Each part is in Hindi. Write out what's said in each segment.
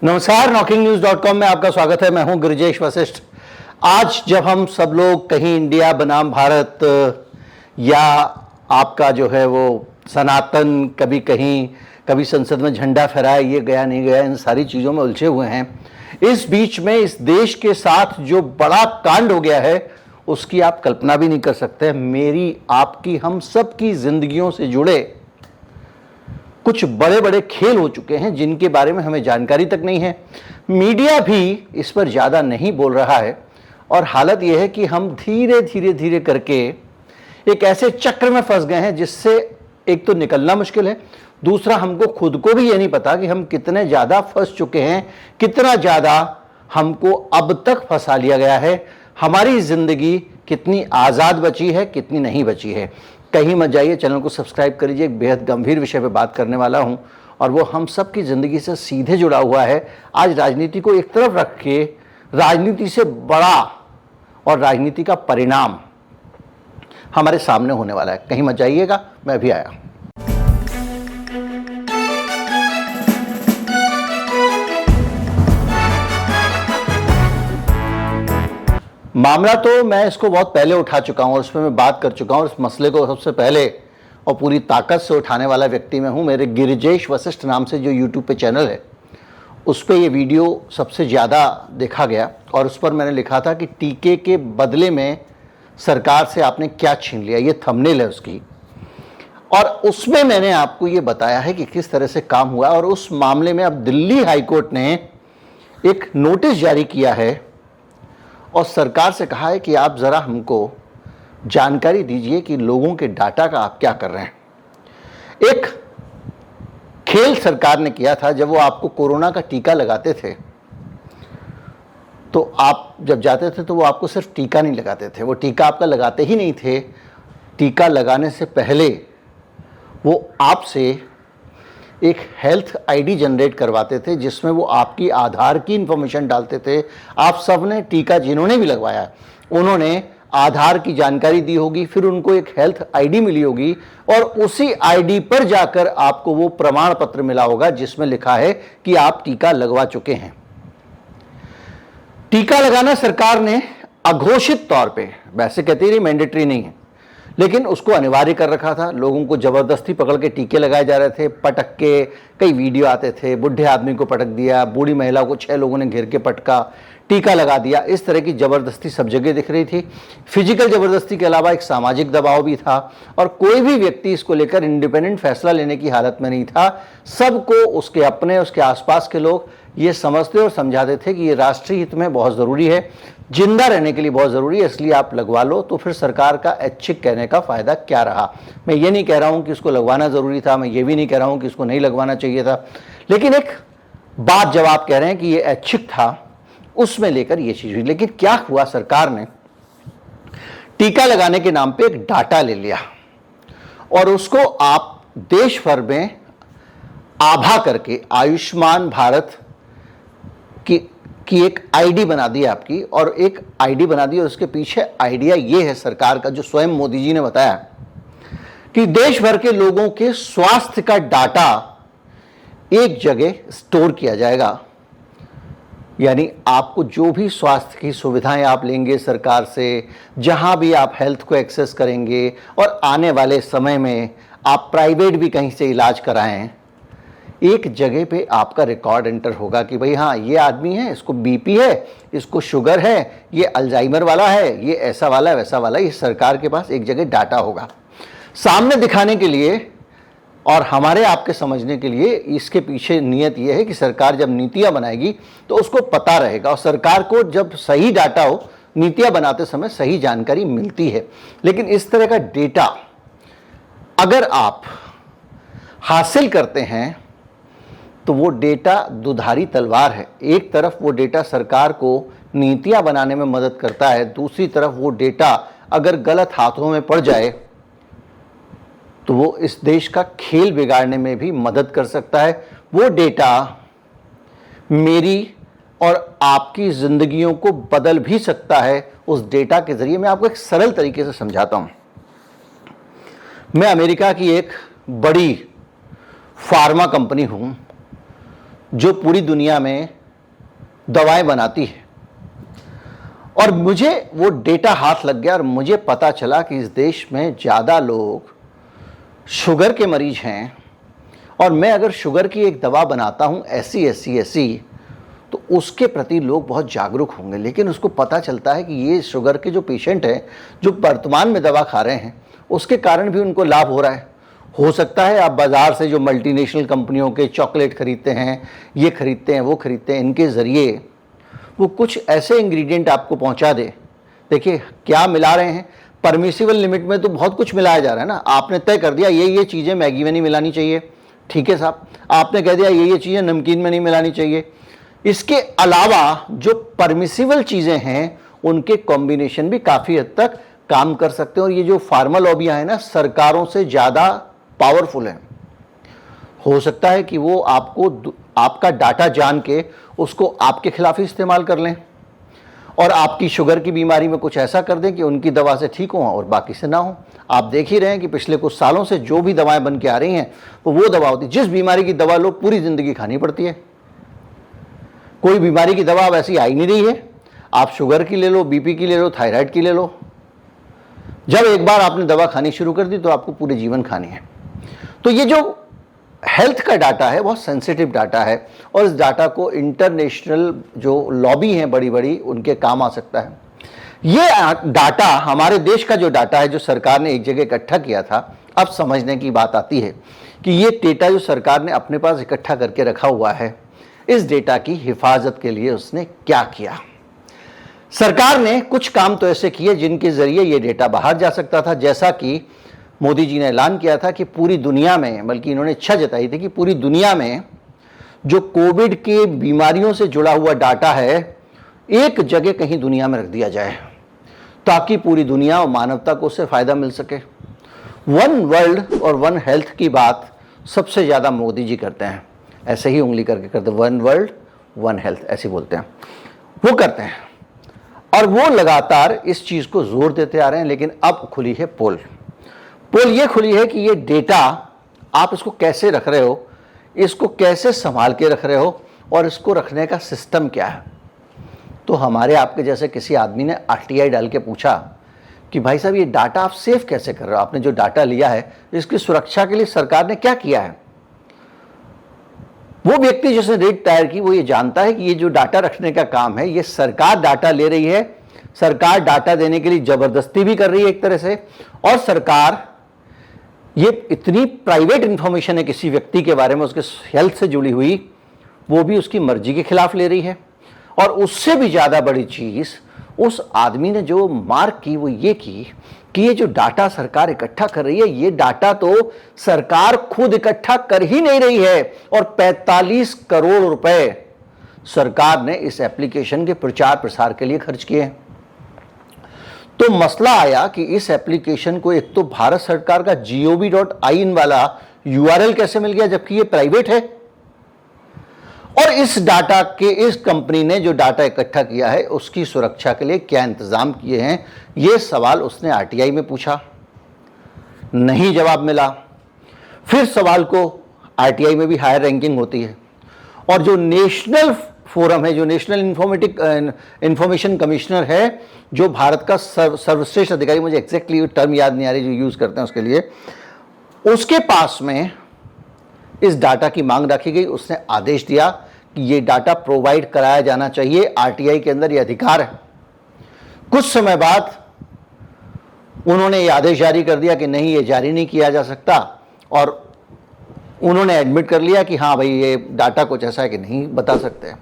नमस्कार, knocking-news.com में आपका स्वागत है। मैं हूं गिरिजेश वशिष्ठ। आज जब हम सब लोग कहीं इंडिया बनाम भारत या आपका जो है वो सनातन, कभी कहीं कभी संसद में झंडा फहराया, ये गया नहीं गया, इन सारी चीज़ों में उलझे हुए हैं। इस बीच में इस देश के साथ जो बड़ा कांड हो गया है उसकी आप कल्पना भी नहीं कर सकते। मेरी, आपकी, हम सब की जिंदगियों से जुड़े कुछ बड़े बड़े खेल हो चुके हैं जिनके बारे में हमें जानकारी तक नहीं है। मीडिया भी इस पर ज़्यादा नहीं बोल रहा है और हालत यह है कि हम धीरे धीरे धीरे करके एक ऐसे चक्र में फंस गए हैं जिससे एक तो निकलना मुश्किल है, दूसरा हमको खुद को भी ये नहीं पता कि हम कितने ज़्यादा फंस चुके हैं, कितना ज़्यादा हमको अब तक फंसा लिया गया है, हमारी ज़िंदगी कितनी आज़ाद बची है, कितनी नहीं बची है। कहीं मत जाइए, चैनल को सब्सक्राइब कर लीजिए। एक बेहद गंभीर विषय पे बात करने वाला हूं और वो हम सब की ज़िंदगी से सीधे जुड़ा हुआ है। आज राजनीति को एक तरफ रख के राजनीति से बड़ा और राजनीति का परिणाम हमारे सामने होने वाला है। कहीं मत जाइएगा, मैं भी आया। मामला तो मैं इसको बहुत पहले उठा चुका हूं और उसमें मैं बात कर चुका हूं। इस मसले को सबसे पहले और पूरी ताकत से उठाने वाला व्यक्ति मैं हूं। मेरे गिरिजेश वशिष्ठ नाम से जो यूट्यूब पे चैनल है उस पर ये वीडियो सबसे ज़्यादा देखा गया और उस पर मैंने लिखा था कि टीके के बदले में सरकार से आपने क्या छीन लिया, ये थंबनेल है उसकी। और उसमें मैंने आपको ये बताया है कि किस तरह से काम हुआ। और उस मामले में अब दिल्ली हाईकोर्ट ने एक नोटिस जारी किया है और सरकार से कहा है कि आप ज़रा हमको जानकारी दीजिए कि लोगों के डाटा का आप क्या कर रहे हैं। एक खेल सरकार ने किया था। जब वो आपको कोरोना का टीका लगाते थे तो आप जब जाते थे तो वो आपको सिर्फ टीका नहीं लगाते थे, वो टीका आपका लगाते ही नहीं थे। टीका लगाने से पहले वो आपसे एक हेल्थ आईडी जनरेट करवाते थे जिसमें वो आपकी आधार की इंफॉर्मेशन डालते थे। आप सब ने टीका, जिन्होंने भी लगवाया, उन्होंने आधार की जानकारी दी होगी, फिर उनको एक हेल्थ आईडी मिली होगी और उसी आईडी पर जाकर आपको वो प्रमाण पत्र मिला होगा जिसमें लिखा है कि आप टीका लगवा चुके हैं। टीका लगाना सरकार ने अघोषित तौर पे, वैसे कहती रही मैंडेटरी नहीं है, लेकिन उसको अनिवार्य कर रखा था। लोगों को ज़बरदस्ती पकड़ के टीके लगाए जा रहे थे, पटक के। कई वीडियो आते थे, बुढ़े आदमी को पटक दिया, बूढ़ी महिला को 6 लोगों ने घेर के पटका, टीका लगा दिया। इस तरह की ज़बरदस्ती सब जगह दिख रही थी। फिजिकल ज़बरदस्ती के अलावा एक सामाजिक दबाव भी था और कोई भी व्यक्ति इसको लेकर इंडिपेंडेंट फैसला लेने की हालत में नहीं था। सबको उसके अपने, उसके आसपास के लोग ये समझते और समझाते थे कि ये राष्ट्रीय हित में बहुत ज़रूरी है, जिंदा रहने के लिए बहुत ज़रूरी है, इसलिए आप लगवा लो। तो फिर सरकार का ऐच्छिक कहने का फ़ायदा क्या रहा। मैं ये नहीं कह रहा हूँ कि इसको लगवाना ज़रूरी था, मैं ये भी नहीं कह रहा हूँ कि इसको नहीं लगवाना चाहिए था, लेकिन एक बात जब आप कह रहे हैं कि ये ऐच्छिक था, उसमें लेकर ये चीज़ हुई। लेकिन क्या हुआ, सरकार ने टीका लगाने के नाम पे एक डाटा ले लिया और उसको आप देश भर में आभा करके आयुष्मान भारत की एक आईडी बना दी आपकी, और एक आईडी बना दी। और उसके पीछे आइडिया ये है सरकार का, जो स्वयं मोदी जी ने बताया, कि देश भर के लोगों के स्वास्थ्य का डाटा एक जगह स्टोर किया जाएगा। यानी आपको जो भी स्वास्थ्य की सुविधाएं आप लेंगे सरकार से, जहां भी आप हेल्थ को एक्सेस करेंगे और आने वाले समय में आप प्राइवेट भी कहीं से इलाज कराएं, एक जगह पे आपका रिकॉर्ड एंटर होगा कि भाई हाँ, ये आदमी है, इसको बीपी है, इसको शुगर है, ये अल्जाइमर वाला है, ये ऐसा वाला, वैसा वाला। ये सरकार के पास एक जगह डाटा होगा सामने दिखाने के लिए और हमारे आपके समझने के लिए। इसके पीछे नियत ये है कि सरकार जब नीतियां बनाएगी तो उसको पता रहेगा और सरकार को जब सही डाटा हो, नीतियां बनाते समय सही जानकारी मिलती है। लेकिन इस तरह का डेटा अगर आप हासिल करते हैं तो वो डेटा दुधारी तलवार है। एक तरफ वो डेटा सरकार को नीतियां बनाने में मदद करता है, दूसरी तरफ वो डेटा अगर गलत हाथों में पड़ जाए तो वो इस देश का खेल बिगाड़ने में भी मदद कर सकता है। वो डेटा मेरी और आपकी ज़िंदगियों को बदल भी सकता है। उस डेटा के ज़रिए मैं आपको एक सरल तरीके से समझाता हूँ। मैं अमेरिका की एक बड़ी फार्मा कंपनी हूँ जो पूरी दुनिया में दवाएं बनाती है। और मुझे वो डेटा हाथ लग गया और मुझे पता चला कि इस देश में ज़्यादा लोग शुगर के मरीज हैं, और मैं अगर शुगर की एक दवा बनाता हूँ ऐसी तो उसके प्रति लोग बहुत जागरूक होंगे। लेकिन उसको पता चलता है कि ये शुगर के जो पेशेंट हैं, जो वर्तमान में दवा खा रहे हैं, उसके कारण भी उनको लाभ हो रहा है। हो सकता है आप बाज़ार से जो मल्टीनेशनल कंपनियों के चॉकलेट खरीदते हैं, ये खरीदते हैं, वो खरीदते हैं, इनके ज़रिए वो कुछ ऐसे इंग्रेडिएंट आपको पहुंचा दे। देखिए क्या मिला रहे हैं, परमिसिबल लिमिट में तो बहुत कुछ मिलाया जा रहा है ना। आपने तय कर दिया ये चीज़ें मैगी में नहीं मिलानी चाहिए, ठीक है साहब। आपने कह दिया ये चीज़ें नमकीन में नहीं मिलानी चाहिए। इसके अलावा जो परमिसिबल चीज़ें हैं उनके कॉम्बिनेशन भी काफ़ी हद तक काम कर सकते हैं। और ये जो फार्मा लॉबियाँ हैं ना, सरकारों से ज़्यादा पावरफुल हैं। हो सकता है कि वो आपका डाटा जान के उसको आपके खिलाफ ही इस्तेमाल कर लें और आपकी शुगर की बीमारी में कुछ ऐसा कर दें कि उनकी दवा से ठीक हो और बाकी से ना हो। आप देख ही रहे हैं कि पिछले कुछ सालों से जो भी दवाएं बन के आ रही हैं वो दवा होती है जिस बीमारी की दवा लोग पूरी ज़िंदगी खानी पड़ती है। कोई बीमारी की दवा अब ऐसी आई नहीं रही है। आप शुगर की ले लो, बीपी की ले लो, थायराइड की ले लो, जब एक बार आपने दवा खानी शुरू कर दी तो आपको पूरे जीवन खानी है। तो ये जो हेल्थ का डाटा है बहुत सेंसिटिव डाटा है और इस डाटा को इंटरनेशनल जो लॉबी हैं बड़ी बड़ी उनके काम आ सकता है। ये डाटा हमारे देश का जो डाटा है जो सरकार ने एक जगह इकट्ठा किया था, अब समझने की बात आती है कि ये डेटा जो सरकार ने अपने पास इकट्ठा करके रखा हुआ है, इस डेटा की हिफाजत के लिए उसने क्या किया। सरकार ने कुछ काम तो ऐसे किए जिनके जरिए ये डेटा बाहर जा सकता था। जैसा कि मोदी जी ने ऐलान किया था कि पूरी दुनिया में, बल्कि इन्होंने इच्छा जताई थी कि पूरी दुनिया में जो कोविड के बीमारियों से जुड़ा हुआ डाटा है एक जगह कहीं दुनिया में रख दिया जाए ताकि पूरी दुनिया और मानवता को उससे फ़ायदा मिल सके। वन वर्ल्ड और वन हेल्थ की बात सबसे ज़्यादा मोदी जी करते हैं, ऐसे ही उंगली करके करते हैं, वन वर्ल्ड वन हेल्थ ऐसे बोलते हैं, वो करते हैं और वो लगातार इस चीज़ को जोर देते आ रहे हैं। लेकिन अब खुली है पोल ये खुली है कि ये डेटा आप इसको कैसे रख रहे हो, इसको कैसे संभाल के रख रहे हो और इसको रखने का सिस्टम क्या है। तो हमारे आपके जैसे किसी आदमी ने RTI डाल के पूछा कि भाई साहब ये डाटा आप सेव कैसे कर रहे हो, आपने जो डाटा लिया है इसकी सुरक्षा के लिए सरकार ने क्या किया है। वो व्यक्ति जिसने रेड तैयार की वो ये जानता है कि ये जो डाटा रखने का काम है ये सरकार डाटा ले रही है, सरकार डाटा देने के लिए जबरदस्ती भी कर रही है एक तरह से, और सरकार ये इतनी प्राइवेट इंफॉर्मेशन है किसी व्यक्ति के बारे में उसके हेल्थ से जुड़ी हुई, वो भी उसकी मर्जी के खिलाफ ले रही है। और उससे भी ज़्यादा बड़ी चीज़ उस आदमी ने जो मार्क की वो ये की कि ये जो डाटा सरकार इकट्ठा कर रही है ये डाटा तो सरकार खुद इकट्ठा कर ही नहीं रही है और 45 करोड़ रुपए सरकार ने इस एप्लीकेशन के प्रचार प्रसार के लिए खर्च किए हैं। तो मसला आया कि इस एप्लीकेशन को एक तो भारत सरकार का gov.in वाला URL कैसे मिल गया जबकि ये प्राइवेट है, और इस डाटा के इस कंपनी ने जो डाटा इकट्ठा किया है उसकी सुरक्षा के लिए क्या इंतजाम किए हैं, ये सवाल उसने RTI में पूछा, नहीं जवाब मिला। फिर सवाल को RTI में भी हायर रैंकिंग होती है और जो नेशनल फोरम है, जो नेशनल इंफॉर्मेशन कमिश्नर है, जो भारत का सर्वश्रेष्ठ अधिकारी, मुझे एग्जैक्टली टर्म याद नहीं आ रही जो यूज़ करते हैं उसके लिए, उसके पास में इस डाटा की मांग रखी गई। उसने आदेश दिया कि ये डाटा प्रोवाइड कराया जाना चाहिए, RTI के अंदर ये अधिकार है। कुछ समय बाद उन्होंने ये आदेश जारी कर दिया कि नहीं ये जारी नहीं किया जा सकता, और उन्होंने एडमिट कर लिया कि हाँ भाई ये डाटा कुछ ऐसा है कि नहीं बता सकते।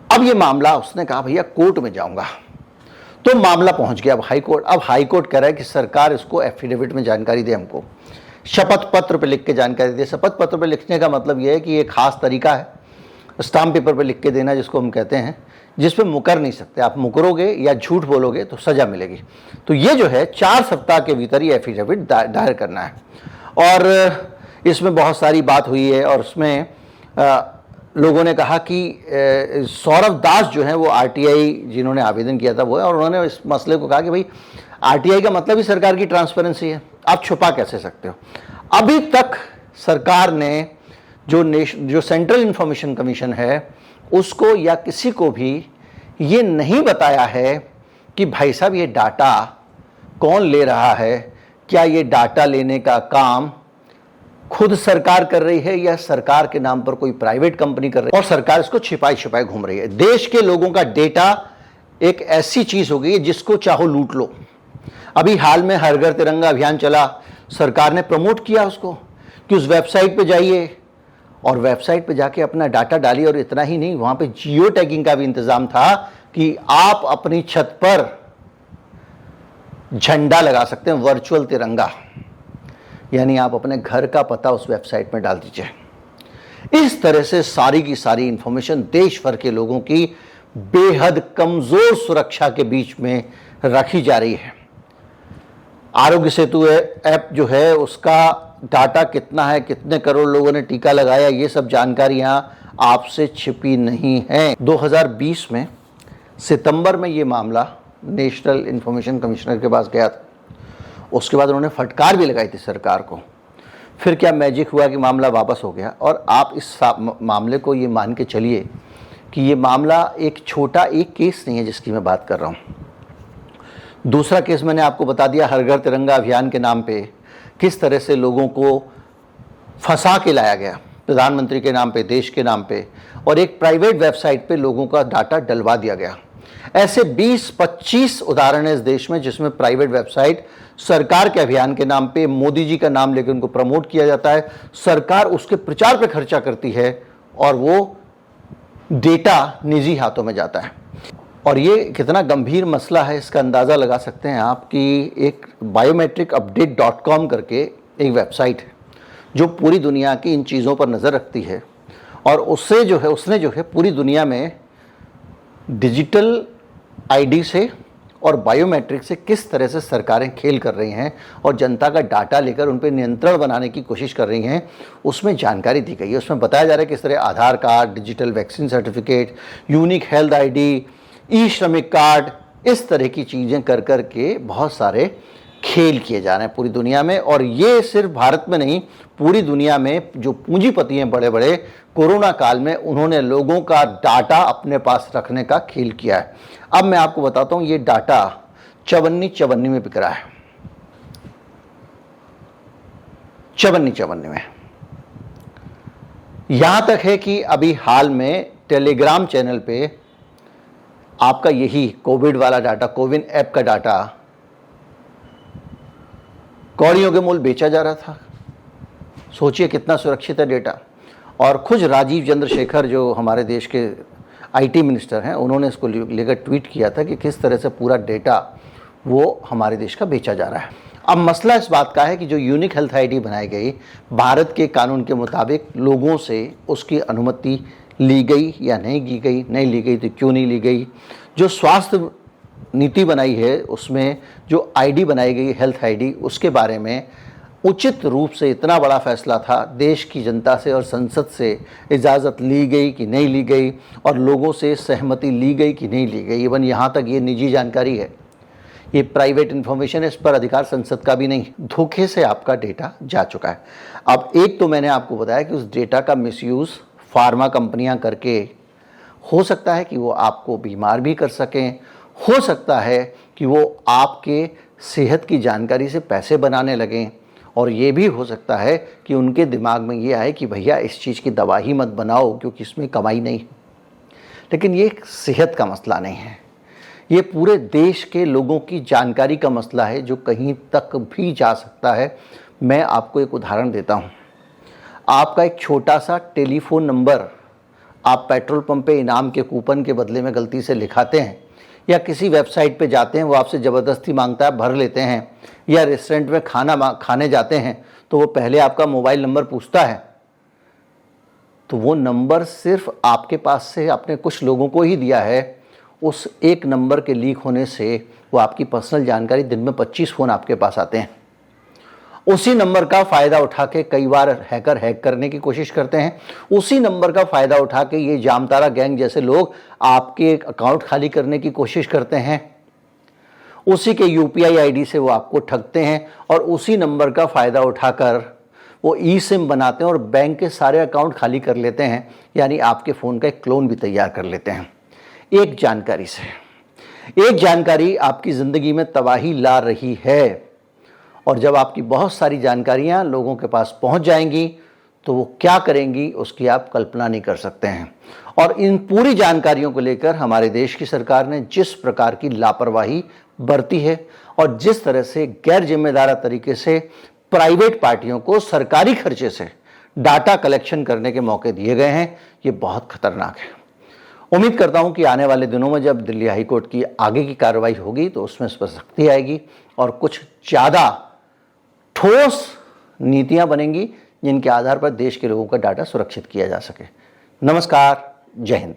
अब ये मामला उसने कहा भैया कोर्ट में जाऊंगा, तो मामला पहुंच गया अब हाई कोर्ट। अब हाई कोर्ट कह रहा है कि सरकार इसको एफिडेविट में जानकारी दे, हमको शपथ पत्र पे लिख के जानकारी दे। शपथ पत्र पे लिखने का मतलब यह है कि एक खास तरीका है स्टाम्प पेपर पे लिख के देना जिसको हम कहते हैं, जिस पे मुकर नहीं सकते, आप मुकरोगे या झूठ बोलोगे तो सज़ा मिलेगी। तो ये जो है 4 सप्ताह के भीतर ये एफिडेविट दायर करना है। और इसमें बहुत सारी बात हुई है और उसमें लोगों ने कहा कि सौरभ दास जो है वो RTI जिन्होंने आवेदन किया था वो है, और उन्होंने इस मसले को कहा कि भाई RTI का मतलब ही सरकार की ट्रांसपेरेंसी है, आप छुपा कैसे सकते हो। अभी तक सरकार ने जो सेंट्रल इंफॉर्मेशन कमीशन है उसको या किसी को भी ये नहीं बताया है कि भाई साहब ये डाटा कौन ले रहा है, क्या ये डाटा लेने का काम खुद सरकार कर रही है या सरकार के नाम पर कोई प्राइवेट कंपनी कर रही है और सरकार इसको छिपाई छिपाई घूम रही है। देश के लोगों का डेटा एक ऐसी चीज हो गई है जिसको चाहो लूट लो। अभी हाल में हर घर तिरंगा अभियान चला, सरकार ने प्रमोट किया उसको कि उस वेबसाइट पे जाइए और वेबसाइट पे जाके अपना डाटा डालिए। और इतना ही नहीं, वहां पे जियो टैगिंग का भी इंतजाम था कि आप अपनी छत पर झंडा लगा सकते हैं, वर्चुअल तिरंगा, यानी आप अपने घर का पता उस वेबसाइट में डाल दीजिए। इस तरह से सारी की सारी इंफॉर्मेशन देश भर के लोगों की बेहद कमजोर सुरक्षा के बीच में रखी जा रही है। आरोग्य सेतु ऐप जो है उसका डाटा कितना है, कितने करोड़ लोगों ने टीका लगाया, ये सब जानकारियां आपसे छिपी नहीं है। 2020 में सितंबर में ये मामला नेशनल इंफॉर्मेशन कमिश्नर के पास गया था। उसके बाद उन्होंने फटकार भी लगाई थी सरकार को। फिर क्या मैजिक हुआ कि मामला वापस हो गया। और आप इस मामले को ये मान के चलिए कि ये मामला एक छोटा एक केस नहीं है जिसकी मैं बात कर रहा हूँ। दूसरा केस मैंने आपको बता दिया, हर घर तिरंगा अभियान के नाम पे किस तरह से लोगों को फंसा के लाया गया, प्रधानमंत्री के नाम पे, देश के नाम पे, और एक प्राइवेट वेबसाइट पे लोगों का डाटा डलवा दिया गया। ऐसे 20-25 उदाहरण है इस देश में जिसमें प्राइवेट वेबसाइट सरकार के अभियान के नाम पे मोदी जी का नाम लेकर उनको प्रमोट किया जाता है, सरकार उसके प्रचार पे खर्चा करती है और वो डेटा निजी हाथों में जाता है। और ये कितना गंभीर मसला है इसका अंदाज़ा लगा सकते हैं आप कि एक biometricupdate.com करके एक वेबसाइट है जो पूरी दुनिया की इन चीज़ों पर नज़र रखती है और उसने जो है पूरी दुनिया में डिजिटल आईडी से और बायोमेट्रिक से किस तरह से सरकारें खेल कर रही हैं और जनता का डाटा लेकर उन पर नियंत्रण बनाने की कोशिश कर रही हैं, उसमें जानकारी दी गई है। उसमें बताया जा रहा है किस तरह Aadhaar card, digital vaccine certificate, unique health ID, e Shramik card, इस तरह की चीज़ें कर कर के बहुत सारे खेल किए जा रहे हैं पूरी दुनिया में। और ये सिर्फ भारत में नहीं, पूरी दुनिया में जो पूंजीपति हैं बड़े बड़े, कोरोना काल में उन्होंने लोगों का डाटा अपने पास रखने का खेल किया है। अब मैं आपको बताता हूं, ये डाटा चवन्नी में बिक रहा है, चवन्नी में। यहां तक है कि अभी हाल में टेलीग्राम चैनल पे आपका यही कोविड वाला डाटा, कोविन ऐप का डाटा कौड़ियों के मूल बेचा जा रहा था। सोचिए कितना सुरक्षित है डेटा। और खुद राजीव चंद्रशेखर जो हमारे देश के आईटी मिनिस्टर हैं, उन्होंने इसको लेकर ट्वीट किया था कि किस तरह से पूरा डेटा वो हमारे देश का बेचा जा रहा है। अब मसला इस बात का है कि जो यूनिक हेल्थ आईडी बनाई गई, भारत के कानून के मुताबिक लोगों से उसकी अनुमति ली गई या नहीं ली गई, नहीं ली गई तो क्यों नहीं ली गई। जो स्वास्थ्य नीति बनाई है उसमें जो आईडी बनाई गई, हेल्थ आईडी, उसके बारे में उचित रूप से इतना बड़ा फैसला था, देश की जनता से और संसद से इजाज़त ली गई कि नहीं ली गई और लोगों से सहमति ली गई कि नहीं ली गई। इवन यहाँ तक ये निजी जानकारी है, ये प्राइवेट इन्फॉर्मेशन है, इस पर अधिकार संसद का भी नहीं। धोखे से आपका डेटा जा चुका है। अब एक तो मैंने आपको बताया कि उस डेटा का मिसयूज़ फार्मा कंपनियां करके हो सकता है कि वो आपको बीमार भी कर सकें, हो सकता है कि वो आपके सेहत की जानकारी से पैसे बनाने लगें, और ये भी हो सकता है कि उनके दिमाग में ये आए कि भैया इस चीज़ की दवा ही मत बनाओ क्योंकि इसमें कमाई नहीं है। लेकिन ये सेहत का मसला नहीं है, ये पूरे देश के लोगों की जानकारी का मसला है जो कहीं तक भी जा सकता है। मैं आपको एक उदाहरण देता हूँ। आपका एक छोटा सा टेलीफोन नंबर आप पेट्रोल पंप पे इनाम के कूपन के बदले में गलती से लिखाते हैं, या किसी वेबसाइट पे जाते हैं, वो आपसे ज़बरदस्ती मांगता है, भर लेते हैं, या रेस्टोरेंट में खाने जाते हैं तो वो पहले आपका मोबाइल नंबर पूछता है, तो वो नंबर सिर्फ आपके पास से आपने कुछ लोगों को ही दिया है। उस एक नंबर के लीक होने से वो आपकी पर्सनल जानकारी, दिन में 25 फ़ोन आपके पास आते हैं। उसी नंबर का फ़ायदा उठा के कई बार हैकर हैक करने की कोशिश करते हैं। उसी नंबर का फ़ायदा उठा के ये जामतारा गैंग जैसे लोग आपके अकाउंट खाली करने की कोशिश करते हैं। उसी के यूपीआई आईडी से वो आपको ठगते हैं और उसी नंबर का फ़ायदा उठाकर वो ई सिम बनाते हैं और बैंक के सारे अकाउंट खाली कर लेते हैं, यानी आपके फ़ोन का एक क्लोन भी तैयार कर लेते हैं एक जानकारी से। एक जानकारी आपकी ज़िंदगी में तबाही ला रही है, और जब आपकी बहुत सारी जानकारियां लोगों के पास पहुंच जाएंगी तो वो क्या करेंगी उसकी आप कल्पना नहीं कर सकते हैं। और इन पूरी जानकारियों को लेकर हमारे देश की सरकार ने जिस प्रकार की लापरवाही बरती है और जिस तरह से गैर जिम्मेदार तरीके से प्राइवेट पार्टियों को सरकारी खर्चे से डाटा कलेक्शन करने के मौके दिए गए हैं, ये बहुत खतरनाक है। उम्मीद करता हूं कि आने वाले दिनों में जब दिल्ली हाई कोर्ट की आगे की कार्रवाई होगी तो उसमें इस पर सख्ती आएगी और कुछ ज़्यादा ठोस नीतियां बनेंगी जिनके आधार पर देश के लोगों का डाटा सुरक्षित किया जा सके। नमस्कार, जय हिंद।